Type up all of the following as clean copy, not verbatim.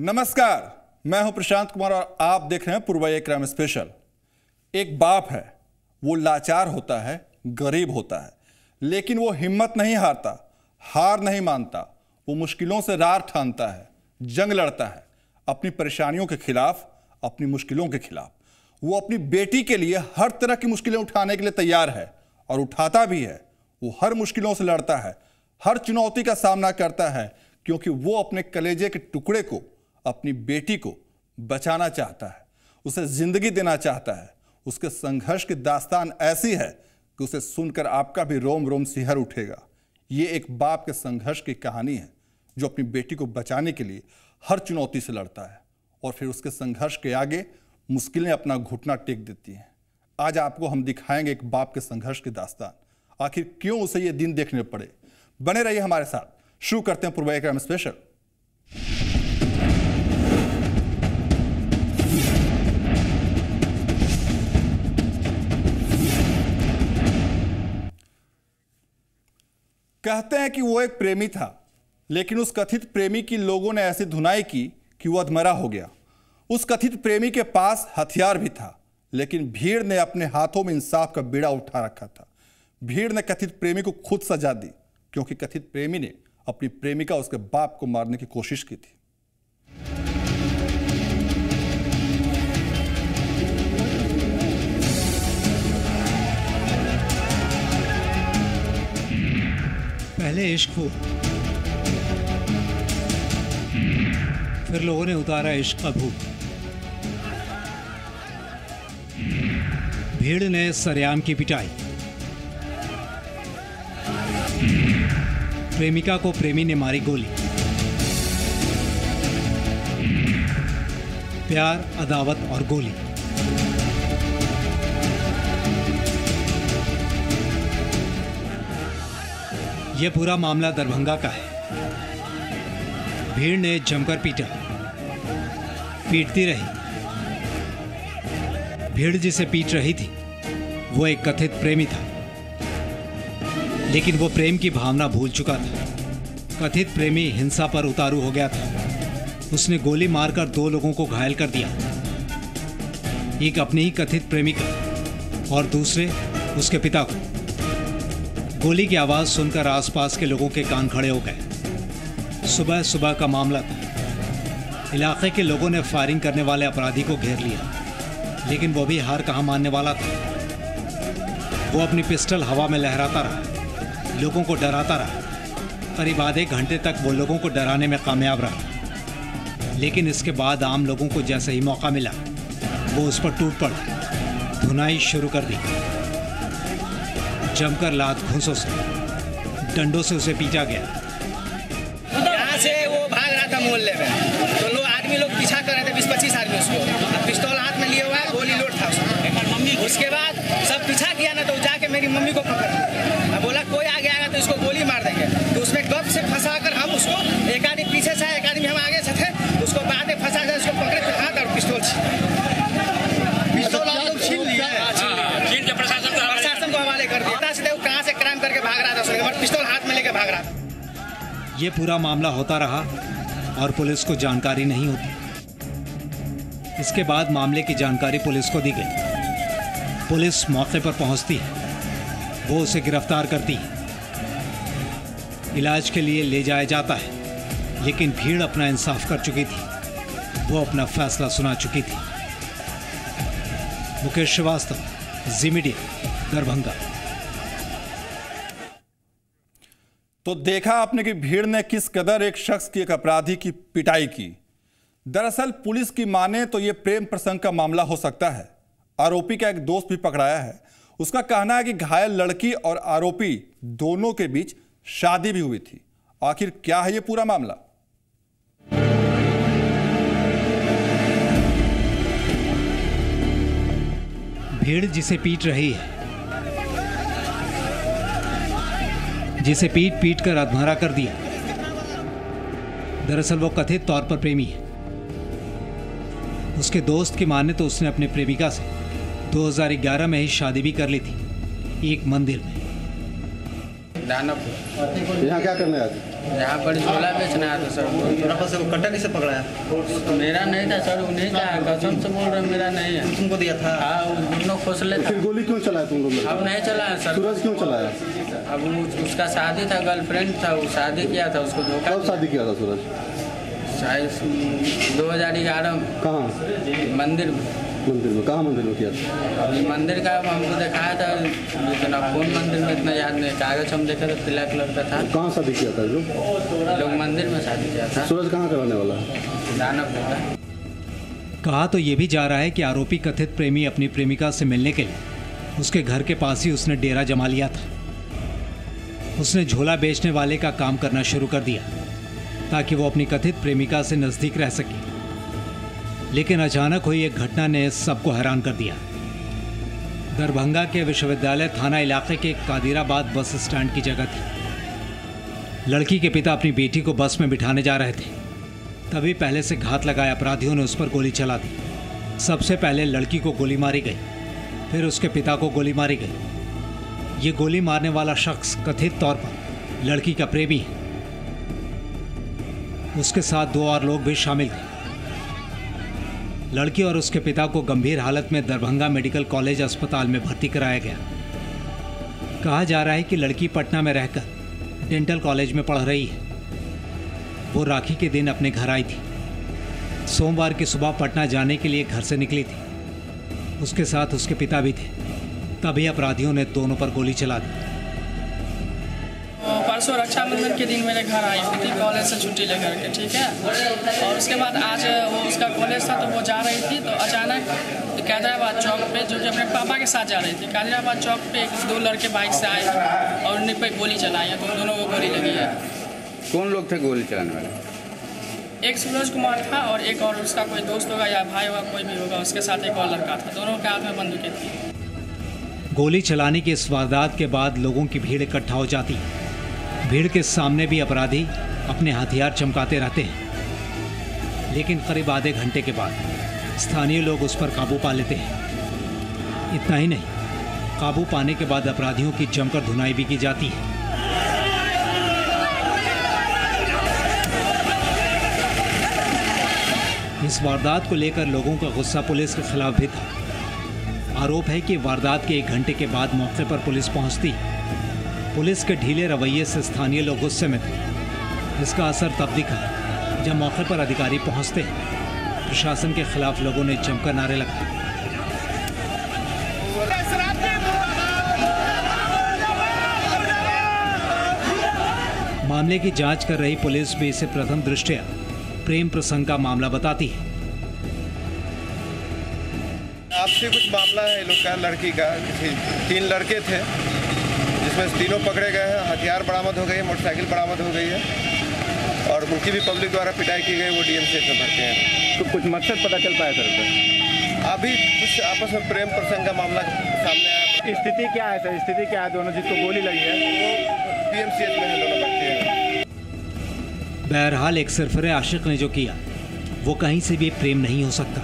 नमस्कार, मैं हूं प्रशांत कुमार और आप देख रहे हैं पूर्वाई क्राइम स्पेशल। एक बाप है, वो लाचार होता है, गरीब होता है, लेकिन वो हिम्मत नहीं हारता, हार नहीं मानता। वो मुश्किलों से रार ठानता है, जंग लड़ता है अपनी परेशानियों के खिलाफ, अपनी मुश्किलों के खिलाफ। वो अपनी बेटी के लिए हर तरह की मुश्किलें उठाने के लिए तैयार है और उठाता भी है। वो हर मुश्किलों से लड़ता है, हर चुनौती का सामना करता है, क्योंकि वो अपने कलेजे के टुकड़े को, अपनी बेटी को बचाना चाहता है, उसे जिंदगी देना चाहता है। उसके संघर्ष की दास्तान ऐसी है कि उसे सुनकर आपका भी रोम रोम सिहर उठेगा। ये एक बाप के संघर्ष की कहानी है, जो अपनी बेटी को बचाने के लिए हर चुनौती से लड़ता है और फिर उसके संघर्ष के आगे मुश्किलें अपना घुटना टेक देती हैं। आज आपको हम दिखाएंगे एक बाप के संघर्ष की दास्तान, आखिर क्यों उसे ये दिन देखने पड़े। बने रहिए हमारे साथ। शुरू करते हैं पूर्वाई क्राइम स्पेशल। कहते हैं कि वो एक प्रेमी था, लेकिन उस कथित प्रेमी की लोगों ने ऐसी धुनाई की कि वो अधमरा हो गया। उस कथित प्रेमी के पास हथियार भी था, लेकिन भीड़ ने अपने हाथों में इंसाफ का बीड़ा उठा रखा था। भीड़ ने कथित प्रेमी को खुद सजा दी, क्योंकि कथित प्रेमी ने अपनी प्रेमिका, उसके बाप को मारने की कोशिश की थी। पहले इश्क हो, फिर लोगों ने उतारा इश्क का भूत। भीड़ ने सरेआम की पिटाई, प्रेमिका को प्रेमी ने मारी गोली। प्यार, अदावत और गोली। यह पूरा मामला दरभंगा का है। भीड़ ने जमकर पीटा, पीटती रही। भीड़ जिसे पीट रही थी वो एक कथित प्रेमी था, लेकिन वो प्रेम की भावना भूल चुका था। कथित प्रेमी हिंसा पर उतारू हो गया था। उसने गोली मारकर 2 लोगों को घायल कर दिया, एक अपनी ही कथित प्रेमिका और दूसरे उसके पिता को। गोली की आवाज़ सुनकर आसपास के लोगों के कान खड़े हो गए। सुबह सुबह का मामला था। इलाके के लोगों ने फायरिंग करने वाले अपराधी को घेर लिया, लेकिन वो भी हार कहाँ मानने वाला था। वो अपनी पिस्टल हवा में लहराता रहा, लोगों को डराता रहा। करीब आधे घंटे तक वो लोगों को डराने में कामयाब रहा, लेकिन इसके बाद आम लोगों को जैसे ही मौका मिला वो उस पर टूट पड़ा। धुनाई शुरू कर दी। जमकर लात घूंसों से, डंडों से उसे पीटा गया। यहाँ से वो भाग रहा था मोहल्ले में, तो लोग आदमी लोग पीछा कर रहे थे, 20-25 आदमी उसको। पिस्तौल हाथ में लिए हुआ है, गोली लोड था उसका। उसके बाद सब पीछा किया ना, तो जाके मेरी मम्मी को पकड़ लिया। बोला कोई आगे आएगा तो इसको गोली मार देंगे। तो उसमें गप से फंसा कर हम उसको, एक आदमी पीछे से, एक आदमी हम आगे से थे, उसको बाद में फंसा जाए, उसको पकड़े थे हाथ और पिस्तौल छीन लिया, प्रशासन को हवाले कर दिया। कहाँ से क्राइम करके भाग रहा था, पिस्तौल हाथ में लेके भाग रहा था। ये पूरा मामला होता रहा और पुलिस को जानकारी नहीं होती। इसके बाद मामले की जानकारी पुलिस को दी गई। पुलिस मौके पर पहुंचती है, वो उसे गिरफ्तार करती है, इलाज के लिए ले जाया जाता है। लेकिन भीड़ अपना इंसाफ कर चुकी थी, वो अपना फैसला सुना चुकी थी। मुकेश श्रीवास्तव, जी मीडिया, दरभंगा। तो देखा आपने कि भीड़ ने किस कदर एक शख्स की, एक अपराधी की पिटाई की। दरअसल पुलिस की माने तो यह प्रेम प्रसंग का मामला हो सकता है। आरोपी का एक दोस्त भी पकड़ाया है। उसका कहना है कि घायल लड़की और आरोपी दोनों के बीच शादी भी हुई थी। आखिर क्या है यह पूरा मामला? भीड़ जिसे पीट रही है, जिसे पीट पीट कर अधमरा कर दिया, दरअसल वो कथित तौर पर प्रेमी है। उसके दोस्त की माने तो उसने अपनी प्रेमिका से 2011 में ही शादी भी कर ली थी, एक मंदिर में। यहाँ क्या करने आए थे? यहाँ पर झोला बेचना आया था सर। तेरा पास वो कट्टा कैसे पकड़ाया? मेरा नहीं था सर, उन्हीं का है, कसम से बोल रहे मेरा नहीं है। तुमको दिया था? हाँ, दोनों खोसले था। फिर गोली क्यों चलाया तुम लोग? अब नहीं चलाया सर। सूरज क्यों चलाया? अब उसका शादी था, गर्लफ्रेंड था, वो शादी किया था, उसको धोखा। कब शादी किया था सूरज? शायद 2011 में। कहाँ? मंदिर में। मंदिर में? कहाँ मंदिर में किया था? अभी मंदिर का हमको दिखाया था, लेकिन अब कौन मंदिर में इतना याद नहीं। कागज हम देखा था, पीला कलर का था। कहाँ शादी किया था लोग मंदिर में शादी किया था। सूरज कहाँ का रहने वाला है? दानापुर का। कहा तो ये भी जा रहा है कि आरोपी कथित प्रेमी अपनी प्रेमिका से मिलने के लिए उसके घर के पास ही उसने डेरा जमा लिया था। उसने झोला बेचने वाले का काम करना शुरू कर दिया ताकि वो अपनी कथित प्रेमिका से नजदीक रह सके। लेकिन अचानक हुई एक घटना ने सबको हैरान कर दिया। दरभंगा के विश्वविद्यालय थाना इलाके के कादिराबाद बस स्टैंड की जगह थी। लड़की के पिता अपनी बेटी को बस में बिठाने जा रहे थे, तभी पहले से घात लगाए अपराधियों ने उस पर गोली चला दी। सबसे पहले लड़की को गोली मारी गई, फिर उसके पिता को गोली मारी गई। ये गोली मारने वाला शख्स कथित तौर पर लड़की का प्रेमी है। उसके साथ 2 और लोग भी शामिल थे। लड़की और उसके पिता को गंभीर हालत में दरभंगा मेडिकल कॉलेज अस्पताल में भर्ती कराया गया। कहा जा रहा है कि लड़की पटना में रहकर डेंटल कॉलेज में पढ़ रही है। वो राखी के दिन अपने घर आई थी। सोमवार की सुबह पटना जाने के लिए घर से निकली थी। उसके साथ उसके पिता भी थे। तभी अपराधियों ने दोनों पर गोली चला दी। परसों रक्षाबंधन के दिन मेरे घर आई थी कॉलेज से छुट्टी लेकर के, ठीक है। और उसके बाद आज वो उसका कॉलेज था, तो वो जा रही थी, तो अचानक कादिराबाद चौक पे जो अपने पापा के साथ जा रही थी, कादिराबाद चौक पे 2 लड़के बाइक से आए और उन्हीं पे गोली चलाई है। तो दोनों को गोली लगी है। कौन लोग थे गोली चलाने वाले? एक सूरज कुमार था और एक और उसका कोई दोस्त होगा या भाई होगा, कोई भी होगा, उसके साथ एक और लड़का था। दोनों के हाथ में बंदूकें थी। गोली चलाने की इस वारदात के बाद लोगों की भीड़ इकट्ठा हो जाती है। भीड़ के सामने भी अपराधी अपने हथियार चमकाते रहते हैं, लेकिन करीब आधे घंटे के बाद स्थानीय लोग उस पर काबू पा लेते हैं। इतना ही नहीं, काबू पाने के बाद अपराधियों की जमकर धुनाई भी की जाती है। इस वारदात को लेकर लोगों का गुस्सा पुलिस के खिलाफ भी था। आरोप है कि वारदात के 1 घंटे के बाद मौके पर पुलिस पहुंचती। पुलिस के ढीले रवैये से स्थानीय लोग गुस्से में थे। इसका असर तब दिखा जब मौके पर अधिकारी पहुंचते हैं। प्रशासन के खिलाफ लोगों ने जमकर नारे लगाए। मामले की जांच कर रही पुलिस भी इसे प्रथम दृष्टया प्रेम प्रसंग का मामला बताती है। आपसे कुछ मामला है लोग का, लड़की का। 3 लड़के थे जिसमें तीनों पकड़े गए हैं। हथियार बरामद हो गई है, मोटरसाइकिल बरामद हो गई है और उनकी भी पब्लिक द्वारा पिटाई की गई। वो डीएमसीएच में भर्ती हैं। तो कुछ मकसद पता चल पाया सर? अभी कुछ आपस में प्रेम प्रसंग का मामला सामने आया। स्थिति क्या है सर? स्थिति क्या है? दोनों जिसको गोली लगी है वो डीएमसीएच में है, दोनों भर्ती हैं। बहरहाल एक सरफरे आशिक ने जो किया वो कहीं से भी प्रेम नहीं हो सकता।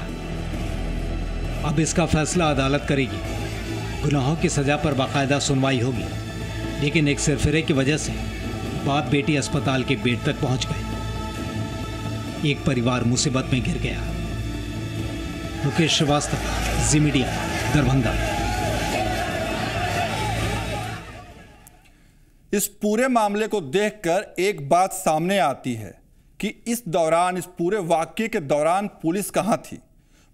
अब इसका फैसला अदालत करेगी। गुनाहों की सजा पर बाकायदा सुनवाई होगी। लेकिन एक सरफरे की वजह से बाप बेटी अस्पताल के बेड तक पहुंच गए। एक परिवार मुसीबत में घिर गया। मुकेश श्रीवास्तव, जी मीडिया, दरभंगा। इस पूरे मामले को देखकर एक बात सामने आती है कि इस पूरे वाकये के दौरान पुलिस कहां थी।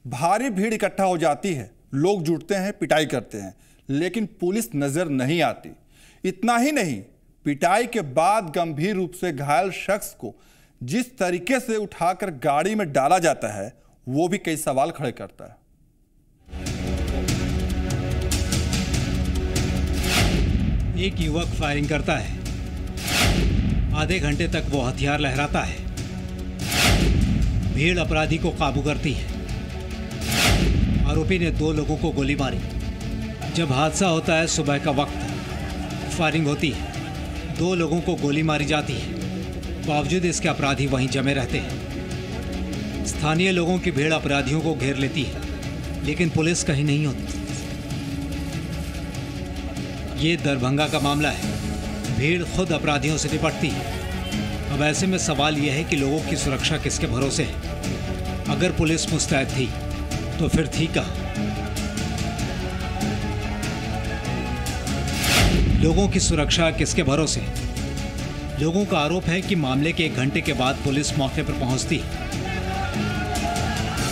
भारी भीड़ इकट्ठा हो जाती है, लोग जुटते हैं, पिटाई करते हैं, लेकिन पुलिस नजर नहीं आती। इतना ही नहीं, पिटाई के बाद गंभीर रूप से घायल शख्स को जिस तरीके से उठाकर गाड़ी में डाला जाता है वो भी कई सवाल खड़े करता है। एक युवक फायरिंग करता है। आधे घंटे तक वो हथियार लहराता है। भीड़ अपराधी को काबू करती है। आरोपी ने 2 लोगों को गोली मारी। जब हादसा होता है सुबह का वक्त, फायरिंग होती है, 2 लोगों को गोली मारी जाती है। बावजूद इसके अपराधी वहीं जमे रहते हैं। स्थानीय लोगों की भीड़ अपराधियों को घेर लेती है, लेकिन पुलिस कहीं नहीं होती। ये दरभंगा का मामला है। भीड़ खुद अपराधियों से निपटती है। अब ऐसे में सवाल यह है कि लोगों की सुरक्षा किसके भरोसे है? अगर पुलिस मुस्तैद थी तो फिर थी कहाँ? लोगों की सुरक्षा किसके भरोसे? लोगों का आरोप है कि मामले के 1 घंटे के बाद पुलिस मौके पर पहुंचती है,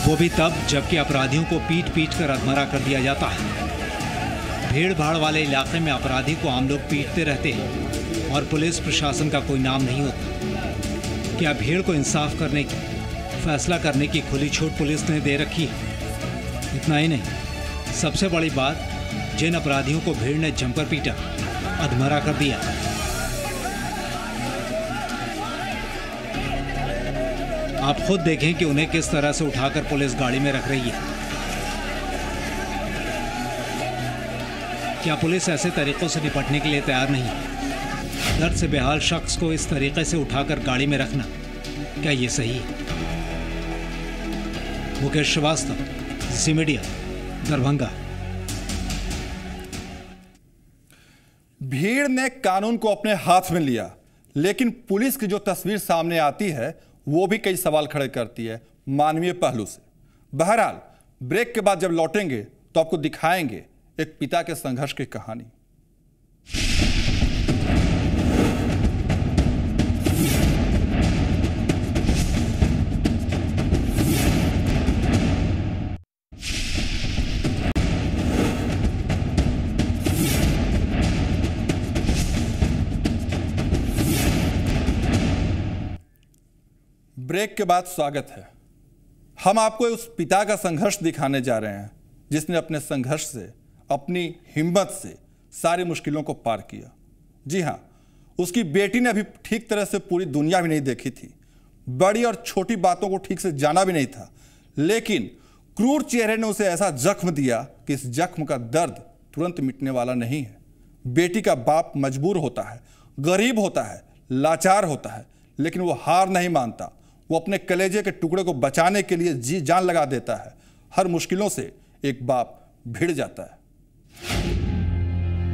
वो भी तब जबकि अपराधियों को पीट कर अधमरा कर दिया जाता है। भीड़ भाड़ वाले इलाके में अपराधी को आम लोग पीटते रहते हैं और पुलिस प्रशासन का कोई नाम नहीं होता। क्या भीड़ को इंसाफ करने की, फैसला करने की खुली छूट पुलिस ने दे रखी है? इतना ही नहीं, सबसे बड़ी बात, जिन अपराधियों को भीड़ ने जमकर पीटा, अधमरा कर दिया, आप खुद देखें कि उन्हें किस तरह से उठाकर पुलिस गाड़ी में रख रही है। क्या पुलिस ऐसे तरीकों से निपटने के लिए तैयार नहीं है? दर्द से बेहाल शख्स को इस तरीके से उठाकर गाड़ी में रखना, क्या ये सही है? मुकेश श्रीवास्तव, जी मीडिया, दरभंगा। भीड़ ने कानून को अपने हाथ में लिया, लेकिन पुलिस की जो तस्वीर सामने आती है वो भी कई सवाल खड़े करती है मानवीय पहलू से। बहरहाल, ब्रेक के बाद जब लौटेंगे तो आपको दिखाएंगे एक पिता के संघर्ष की कहानी। ब्रेक के बाद स्वागत है। हम आपको उस पिता का संघर्ष दिखाने जा रहे हैं जिसने अपने संघर्ष से, अपनी हिम्मत से सारी मुश्किलों को पार किया। जी हां, उसकी बेटी ने अभी ठीक तरह से पूरी दुनिया भी नहीं देखी थी, बड़ी और छोटी बातों को ठीक से जाना भी नहीं था, लेकिन क्रूर चेहरे ने उसे ऐसा जख्म दिया कि इस जख्म का दर्द तुरंत मिटने वाला नहीं है। बेटी का बाप मजबूर होता है, गरीब होता है, लाचार होता है, लेकिन वो हार नहीं मानता। वो अपने कलेजे के टुकड़े को बचाने के लिए जी जान लगा देता है। हर मुश्किलों से एक बाप भिड़ जाता है।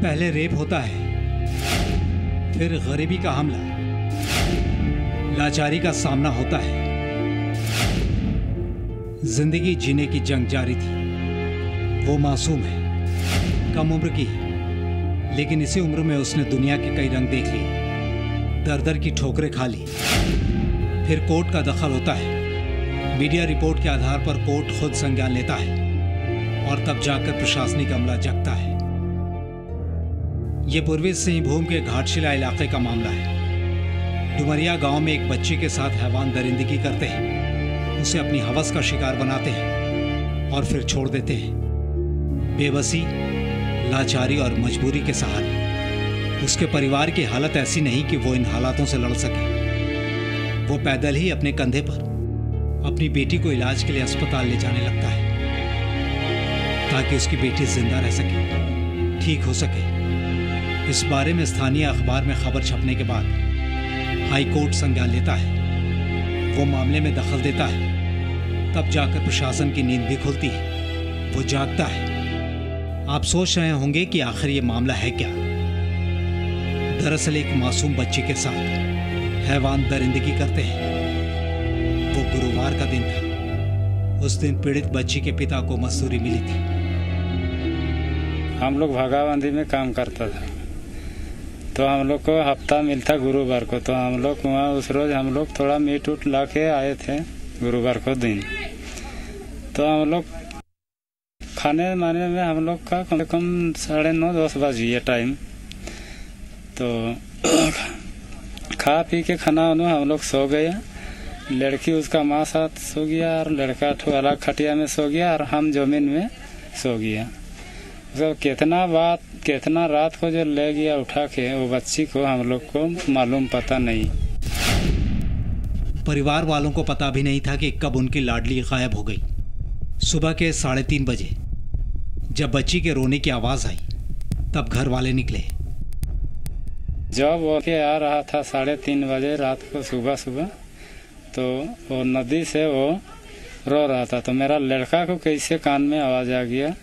पहले रेप होता है, फिर गरीबी का हमला, लाचारी का सामना होता है। जिंदगी जीने की जंग जारी थी। वो मासूम है, कम उम्र की है, लेकिन इसी उम्र में उसने दुनिया के कई रंग देख लिए, दर-दर की ठोकरें खा ली। फिर कोर्ट का दखल होता है। मीडिया रिपोर्ट के आधार पर कोर्ट खुद संज्ञान लेता है और तब जाकर प्रशासनिक अमला जगता है। यह पूर्वी सिंहभूम के घाटशिला इलाके का मामला है। डुमरिया गांव में एक बच्चे के साथ हैवान दरिंदगी करते हैं, उसे अपनी हवस का शिकार बनाते हैं और फिर छोड़ देते हैं। बेबसी, लाचारी और मजबूरी के सहारे उसके परिवार की हालत ऐसी नहीं कि वो इन हालातों से लड़ सके। वो पैदल ही अपने कंधे पर अपनी बेटी को इलाज के लिए अस्पताल ले जाने लगता है ताकि उसकी बेटी जिंदा रह सके, ठीक हो सके। इस बारे में स्थानीय अखबार में खबर छपने के बाद हाई कोर्ट संज्ञान लेता है। वो मामले में दखल देता है। तब जाकर प्रशासन की नींद भी खुलती है, वो जागता है। आप सोच रहे होंगे कि आखिर ये मामला है क्या। दरअसल एक मासूम बच्ची के साथ हैवान दरिंदगी करते हैं। वो गुरुवार का दिन था। उस दिन पीड़ित बच्ची के पिता को मजदूरी मिली थी। हम लोग भागाबंदी में काम करता था, तो हम लोग को हफ्ता मिलता गुरुवार को। तो हम लोग वहाँ उस रोज हम लोग थोड़ा मीट उट ला के आए थे गुरुवार को दिन। तो हम लोग खाने माने में हम लोग का कम से कम 9:30-10 बजे ये टाइम। तो खा पी के खाना हम लोग सो गए। लड़की उसका माँ साथ सो गया और लड़का अलग खटिया में सो गया और हम जमीन में सो गया। तो कितना रात को जो ले गया उठा के वो बच्ची को हम लोग को मालूम पता नहीं। परिवार वालों को पता भी नहीं था कि कब उनकी लाडली गायब हो गई। सुबह के 3:30 बजे जब बच्ची के रोने की आवाज आई तब घर वाले निकले। जब वो के आ रहा था 3:30 बजे रात को सुबह, तो वो नदी से वो रो रहा था। तो मेरा लड़का को कैसे कान में आवाज आ गया,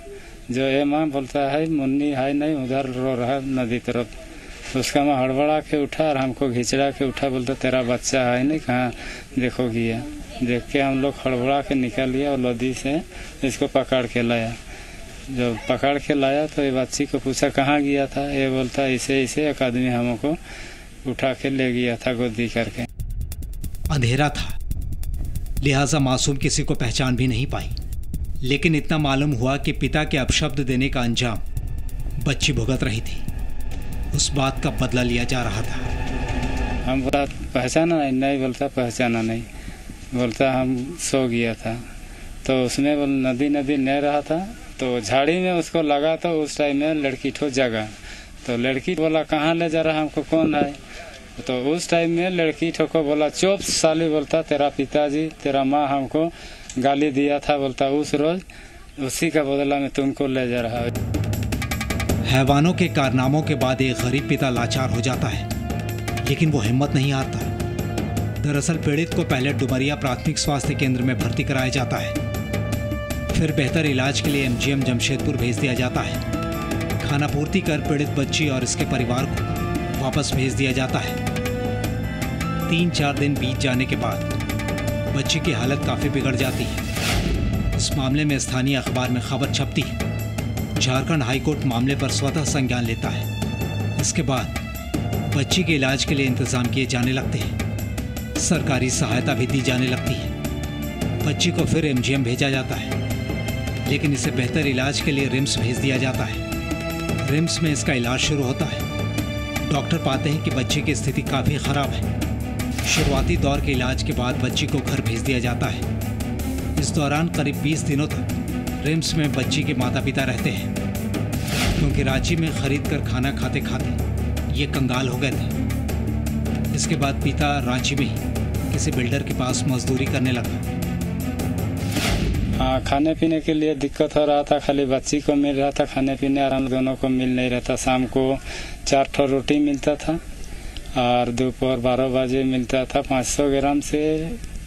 जो ए माँ बोलता है मुन्नी है नहीं, उधर रो रहा है नदी तरफ। उसका मैं हड़बड़ा के उठा और हमको घिचड़ा के उठा, बोलता तेरा बच्चा है नहीं, कहाँ देखो गया। देख के हम लोग हड़बड़ा के निकल लिया और लोधी से इसको पकड़ के लाया। जब पकड़ के लाया तो ये बच्ची को पूछा कहाँ गया था, ये बोलता ऐसे ऐसे एक आदमी हमको उठा के ले गया था गोदी करके। अंधेरा था, लिहाजा मासूम किसी को पहचान भी नहीं पाई, लेकिन इतना मालूम हुआ कि पिता के अपशब्द देने का अंजाम बच्ची भुगत रही थी। उस बात का बदला लिया जा रहा था। हम बोला पहचाना नहीं, बोलता पहचाना नहीं, बोलता हम सो गया था। तो उसमें बोल नदी नहीं रहा था, तो झाड़ी में उसको लगा, तो उस टाइम में लड़की ठो जगा। तो लड़की बोला कहाँ ले जा रहा, हमको कौन है। तो उस टाइम में लड़की ठो को बोला चुप साली, बोलता तेरा पिताजी तेरा माँ हमको गाली दिया था, बोलता उस रोज उसी का बदला में तुमको ले जा रहा है। हैवानों के कारनामों के बाद एक गरीब पिता लाचार हो जाता है, लेकिन वो हिम्मत नहीं हारता। दरअसल पीड़ित को पहले डुमरिया प्राथमिक स्वास्थ्य केंद्र में भर्ती कराया जाता है, फिर बेहतर इलाज के लिए एमजीएम जमशेदपुर भेज दिया जाता है। खाना पूर्ति कर पीड़ित बच्ची और इसके परिवार को वापस भेज दिया जाता है। 3-4 दिन बीत जाने के बाद बच्ची की हालत काफ़ी बिगड़ जाती है। इस मामले में स्थानीय अखबार में खबर छपती है। झारखंड हाईकोर्ट मामले पर स्वतः संज्ञान लेता है। इसके बाद बच्ची के इलाज के लिए इंतजाम किए जाने लगते हैं, सरकारी सहायता भी दी जाने लगती है। बच्ची को फिर एमजीएम भेजा जाता है, लेकिन इसे बेहतर इलाज के लिए रिम्स भेज दिया जाता है। रिम्स में इसका इलाज शुरू होता है। डॉक्टर पाते हैं कि बच्ची की स्थिति काफ़ी ख़राब है। शुरुआती दौर के इलाज के बाद बच्ची को घर भेज दिया जाता है। इस दौरान करीब 20 दिनों तक रिम्स में बच्ची के माता पिता रहते हैं, क्योंकि रांची में खरीद कर खाना खाते खाते ये कंगाल हो गए थे। इसके बाद पिता रांची में ही किसी बिल्डर के पास मजदूरी करने लगा। हाँ, खाने पीने के लिए दिक्कत हो रहा था। खाली बच्ची को मिल रहा था खाने पीने, और हम दोनों को मिल नहीं रहा था। शाम को 4 ठो रोटी मिलता था और दोपहर 12 बजे मिलता था। 500 ग्राम से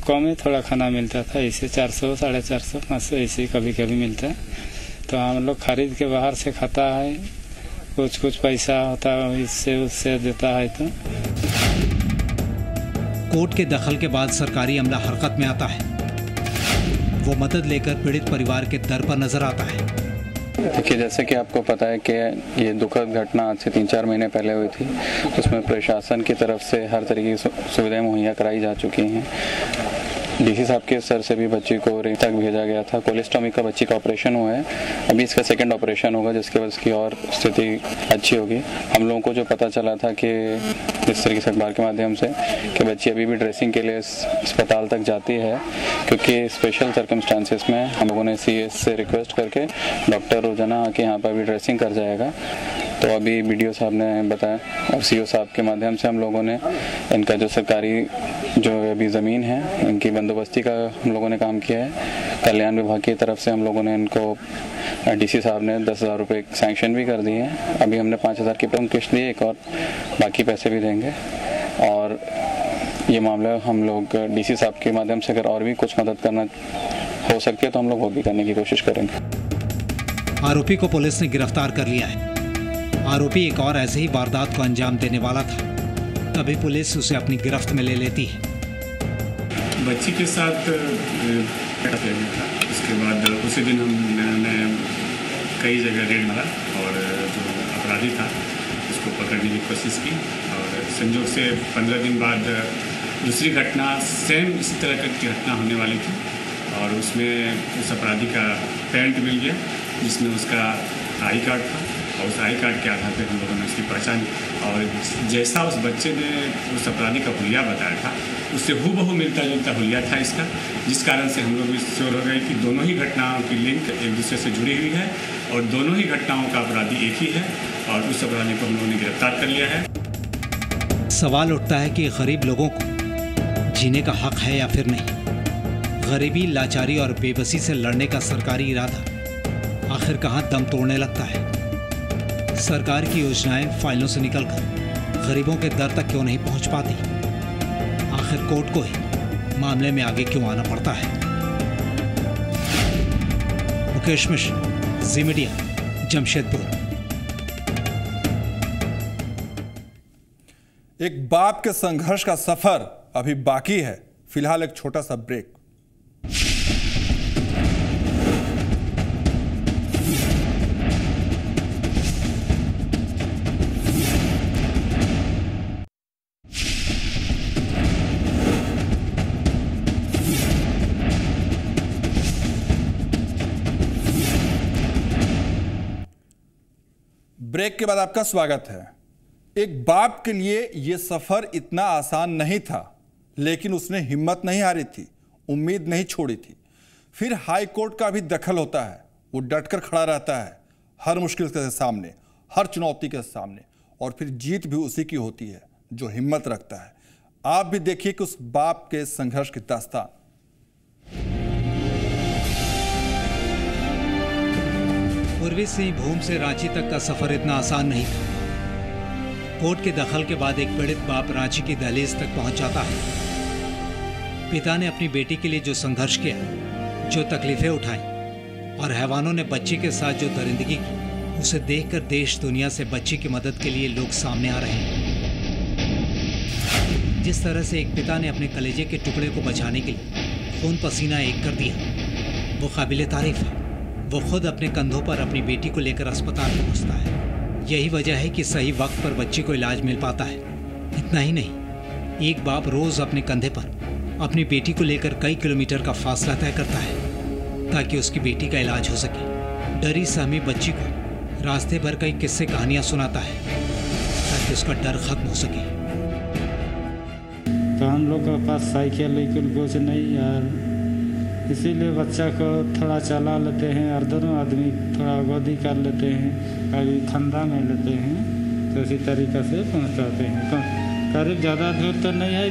कम ही थोड़ा खाना मिलता था। इसे 400, 450, 500 ऐसे कभी कभी मिलता है। तो हम लोग खरीद के बाहर से खाता है। कुछ पैसा होता है इससे उससे देता है। तो कोर्ट के दखल के बाद सरकारी अमला हरकत में आता है। वो मदद लेकर पीड़ित परिवार के दर पर नजर आता है। देखिए, जैसे कि आपको पता है कि ये दुखद घटना आज से 3-4 महीने पहले हुई थी। उसमें प्रशासन की तरफ से हर तरीके की सुविधाएं मुहैया कराई जा चुकी हैं। डीसी साहब के स्तर से भी बच्ची को रेंज तक भेजा गया था। कोलेस्टोमी का बच्ची का ऑपरेशन हुआ है। अभी इसका 2nd ऑपरेशन होगा, जिसके बाद इसकी और स्थिति अच्छी होगी। हम लोगों को जो पता चला था कि इस तरीके से अखबार के माध्यम से कि बच्ची अभी भी ड्रेसिंग के लिए अस्पताल तक जाती है, क्योंकि स्पेशल सर्कमस्टांसिस में हम लोगों ने सीएस से रिक्वेस्ट करके डॉक्टर रोजाना आके यहाँ पर भी ड्रेसिंग कर जाएगा। तो अभी बीडीओ साहब ने बताया और सीओ साहब के माध्यम से हम लोगों ने इनका जो सरकारी जो अभी ज़मीन है इनकी बंदोबस्ती का हम लोगों ने काम किया है। कल्याण विभाग की तरफ से हम लोगों ने इनको डीसी साहब ने 10,000 रुपये सैंक्शन भी कर दिए हैं। अभी हमने 5,000 की किस्त दी, एक और बाकी पैसे भी देंगे। और ये मामला हम लोग डीसी साहब के माध्यम से अगर और भी कुछ मदद करना हो सकती है तो हम लोग वो भी करने की कोशिश करेंगे। आरोपी को पुलिस ने गिरफ्तार कर लिया है। आरोपी एक और ऐसे ही वारदात को अंजाम देने वाला था, तभी पुलिस उसे अपनी गिरफ्त में ले लेती है। बच्ची के साथ उसके बाद उसी दिन हमने कई जगह रेड मारा और जो अपराधी था उसको पकड़ने की कोशिश की। और संयोग से 15 दिन बाद दूसरी घटना सेम इसी तरह की घटना होने वाली थी और उसमें उस अपराधी का पेरेंट मिल गया, जिसमें उसका आई कार्ड था। और उस आई कार्ड के आधार पर हम लोगों ने उसकी पहचान की और जैसा उस बच्चे ने उस अपराधी का हुलिया बताया था उससे हूबहू मिलता जुलता हुलिया था इसका, जिस कारण से हम लोग भी श्योर हो गए कि दोनों ही घटनाओं की लिंक एक दूसरे से जुड़ी हुई है और दोनों ही घटनाओं का अपराधी एक ही है और उस अपराधी को हम लोगों ने गिरफ्तार कर लिया है। सवाल उठता है कि गरीब लोगों को जीने का हक है या फिर नहीं। गरीबी, लाचारी और बेबसी से लड़ने का सरकारी इरादा आखिर कहाँ दम तोड़ने लगता है। सरकार की योजनाएं फाइलों से निकलकर गरीबों के दर तक क्यों नहीं पहुंच पाती? आखिर कोर्ट को ही मामले में आगे क्यों आना पड़ता है? मुकेश मिश्र, जी मीडिया, जमशेदपुर। एक बाप के संघर्ष का सफर अभी बाकी है। फिलहाल एक छोटा सा ब्रेक। ब्रेक के बाद आपका स्वागत है। एक बाप के लिए यह सफर इतना आसान नहीं था, लेकिन उसने हिम्मत नहीं हारी थी, उम्मीद नहीं छोड़ी थी। फिर हाई कोर्ट का भी दखल होता है। वो डटकर खड़ा रहता है हर मुश्किल के सामने, हर चुनौती के सामने, और फिर जीत भी उसी की होती है जो हिम्मत रखता है। आप भी देखिए कि उस बाप के संघर्ष की दास्तान। पूर्वी सिंहभूम से रांची तक का सफर इतना आसान नहीं था। कोर्ट के दखल के बाद एक पीड़ित बाप रांची की दहलीज तक पहुंच जाता है। पिता ने अपनी बेटी के लिए जो संघर्ष किया, जो तकलीफें उठाई, और हैवानों ने बच्ची के साथ जो दरिंदगी की, उसे देखकर देश दुनिया से बच्ची की मदद के लिए लोग सामने आ रहे हैं। जिस तरह से एक पिता ने अपने कलेजे के टुकड़े को बचाने के लिए खून पसीना एक कर दिया, वो काबिले तारीफ है। वो खुद अपने कंधों पर अपनी बेटी को लेकर अस्पताल पहुंचता है। यही वजह है कि सही वक्त पर बच्ची को इलाज मिल पाता है। इतना ही नहीं, एक बाप रोज अपने कंधे पर अपनी बेटी को लेकर कई किलोमीटर का फासला तय करता है ताकि उसकी बेटी का इलाज हो सके। डरी सहमी बच्ची को रास्ते भर कई किस्से कहानियां सुनाता है ताकि उसका डर खत्म हो सके। तो हम लोग के पास साइकिल लेकिन कुछ नहीं यार, इसीलिए बच्चा को थोड़ा चला लेते हैं और दोनों आदमी थोड़ा गोदी कर लेते हैं, कभी खंदा में लेते हैं, तो इसी तरीक़े से पहुंचाते हैं। तो करीब ज़्यादा दूर तो नहीं है,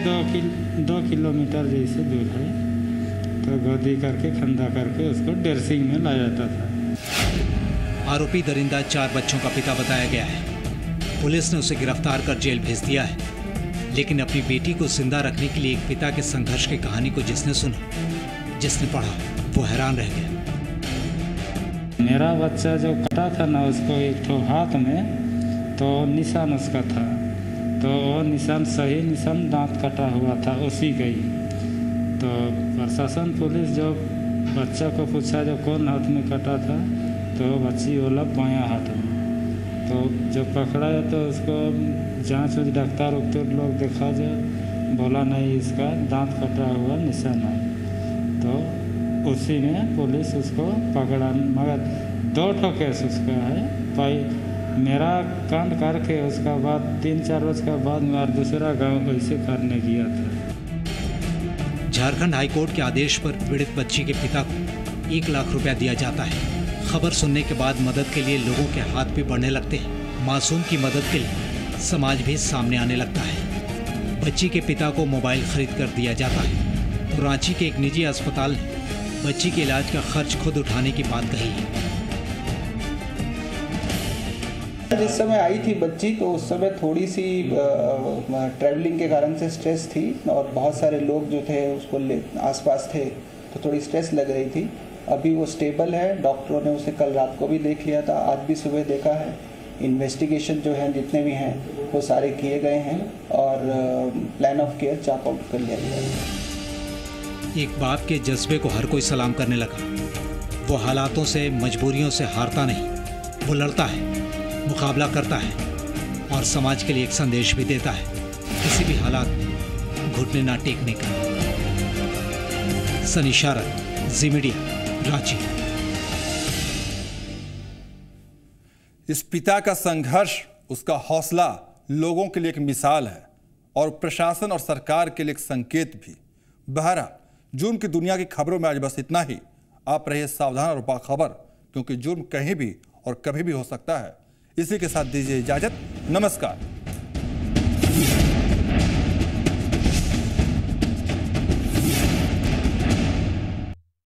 2 किलोमीटर जैसे दूर है, तो गोदी करके खंदा करके उसको डेरसिंग में लाया जाता था। आरोपी दरिंदा 4 बच्चों का पिता बताया गया है। पुलिस ने उसे गिरफ्तार कर जेल भेज दिया है, लेकिन अपनी बेटी को जिंदा रखने के लिए एक पिता के संघर्ष की कहानी को जिसने सुना, जिसने पढ़ा, वो हैरान रह गया। मेरा बच्चा जो कटा था ना, उसको एक तो हाथ में तो निशान उसका था, तो वो निशान सही निशान दांत कटा हुआ था उसी का ही। तो प्रशासन पुलिस जो बच्चा को पूछा जो कौन हाथ में कटा था, तो बच्ची बोला बायां हाथ में। तो जब पकड़ा तो उसको जांच उच डॉक्टर लोग देखा, जो बोला नहीं इसका दांत कटा हुआ निशान है। तो उसी में पुलिस उसको पकड़ा, मगर 2 केस उसका है। भाई मेरा कांड करके उसका बाद 3-4 रोज का बाद मेरा दूसरा गांव वैसे करने गया था। झारखंड हाईकोर्ट के आदेश पर पीड़ित बच्ची के पिता को 1 लाख रुपया दिया जाता है। खबर सुनने के बाद मदद के लिए लोगों के हाथ भी बढ़ने लगते हैं। मासूम की मदद के लिए समाज भी सामने आने लगता है। बच्ची के पिता को मोबाइल खरीद कर दिया जाता है। तो रांची के एक निजी अस्पताल ने बच्ची के इलाज का खर्च खुद उठाने की बात कही है। जिस समय आई थी बच्ची, तो उस समय थोड़ी सी ट्रैवलिंग के कारण से स्ट्रेस थी, और बहुत सारे लोग जो थे उसको आसपास थे, तो थोड़ी स्ट्रेस लग रही थी। अभी वो स्टेबल है। डॉक्टरों ने उसे कल रात को भी देख लिया था, आज भी सुबह देखा है। इन्वेस्टिगेशन जो है जितने भी हैं वो सारे किए गए हैं, और plan of care chart out कर लिया गया है। एक बाप के जज्बे को हर कोई सलाम करने लगा। वो हालातों से, मजबूरियों से हारता नहीं, वो लड़ता है, मुकाबला करता है, और समाज के लिए एक संदेश भी देता है, किसी भी हालात में घुटने ना टेकने का। सनी शारद, जी मीडिया, रांची। इस पिता का संघर्ष, उसका हौसला लोगों के लिए एक मिसाल है, और प्रशासन और सरकार के लिए एक संकेत भी। बहरहाल जुर्म की दुनिया की खबरों में आज बस इतना ही। आप रहिए सावधान और बाखबर, क्योंकि जुर्म कहीं भी और कभी भी हो सकता है। इसी के साथ दीजिए इजाजत। नमस्कार।